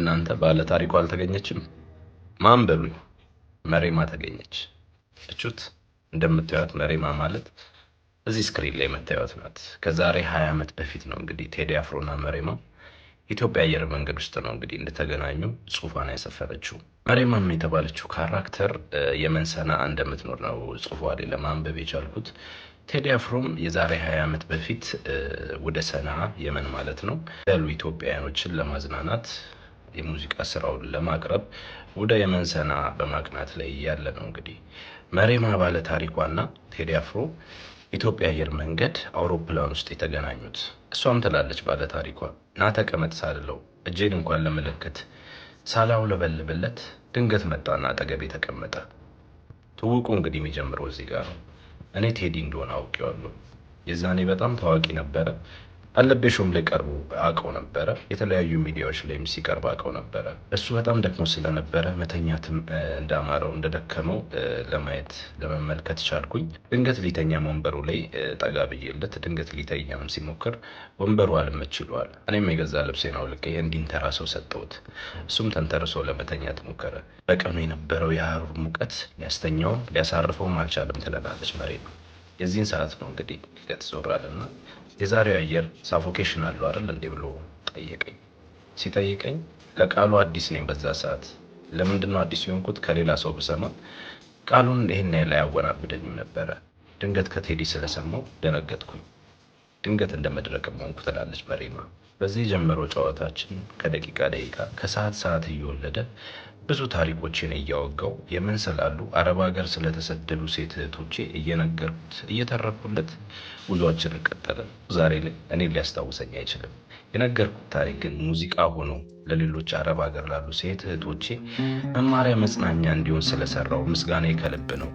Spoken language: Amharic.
እናንተ ባለ ታሪኳ አልተገኘችም? ማን በሉኝ? መሬማ ተገኘች። እቹት እንደምታዩት መሬማ ማለት እዚህ ስክሪን ላይ የምታዩት ናት። ከዛሬ 20 ዓመት በፊት ነው እንግዲህ ቴዲ አፍሮና መሬማ ኢትዮጵያ አየር መንገድ ውስጥ ነው እንግዲህ እንደተገናኙ ጽሁፏን ያሰፈረችው። መሬማም የተባለችው ካራክተር የመን ሰንዓ እንደምትኖር ነው ጽሁፏ ላይ ለማንበብ የቻልኩት። ቴዲ አፍሮም የዛሬ 20 ዓመት በፊት ወደ ሰንዓ የመን ማለት ነው ያሉ ኢትዮጵያውያኖችን ለማዝናናት የሙዚቃ ስራውን ለማቅረብ ወደ የመን ሰንዓ በማቅናት ላይ ያለ ነው። እንግዲህ መሬማ ባለ ታሪኳና ቴዲ አፍሮ ኢትዮጵያ አየር መንገድ አውሮፕላን ውስጥ የተገናኙት። እሷም ትላለች ባለ ታሪኳ ና ተቀመጥ ሳልለው እጄን እንኳን ለመለከት ሳላውለበልብለት ድንገት መጣና አጠገቤ ተቀመጠ። ትውውቁ እንግዲህ የሚጀምረው እዚህ ጋር ነው። እኔ ቴዲ እንደሆነ አውቄዋለሁ። የዛኔ በጣም ታዋቂ ነበረ። አለቤ ሾም ላይ ቀርቦ አውቀው ነበረ። የተለያዩ ሚዲያዎች ላይም ሲቀርብ አውቀው ነበረ። እሱ በጣም ደክሞ ስለነበረ መተኛትም እንዳማረው እንደደከመው ለማየት ለመመልከት ቻልኩኝ። ድንገት ሊተኛ ወንበሩ ላይ ጠጋ ብዬለት ድንገት ሊተኛም ሲሞክር ወንበሩ አልመች ይለዋል። እኔም የገዛ ልብሴን አውልቄ እንዲንተራሰው ሰጠሁት። እሱም ተንተርሶ ለመተኛት ሞከረ። በቀኑ የነበረው የሐሩር ሙቀት ሊያስተኛውም ሊያሳርፈውም አልቻለም ትለናለች መሬማ። የዚህን ሰዓት ነው እንግዲህ ሊቀት ዞራልና የዛሬው አየር ሳፎኬሽን አለው አይደል እንዴ ብሎ ጠየቀኝ። ሲጠይቀኝ ለቃሉ አዲስ ነኝ በዛ ሰዓት። ለምንድነው አዲስ የሆንኩት? ከሌላ ሰው ብሰማ ቃሉን ይሄን ላይ አያወናብደኝም ነበረ። ድንገት ከቴዲ ስለሰማው ደነገጥኩኝ። ድንገት እንደመድረቅም ሆንኩ ትላለች መሬማ። በዚህ የጀመረው ጨዋታችን ከደቂቃ ደቂቃ ከሰዓት ሰዓት እየወለደ ብዙ ታሪኮችን እያወጋው የመን ስላሉ አረብ ሀገር ስለተሰደዱ ሴት እህቶቼ እየነገርኩት እየተረኩለት ጉዟችንን ቀጠልን። ዛሬ ላይ እኔ ሊያስታውሰኝ አይችልም። የነገርኩት ታሪክ ግን ሙዚቃ ሆኖ ለሌሎች አረብ ሀገር ላሉ ሴት እህቶቼ መማሪያ መጽናኛ እንዲሆን ስለሰራው ምስጋናዬ ከልብ ነው።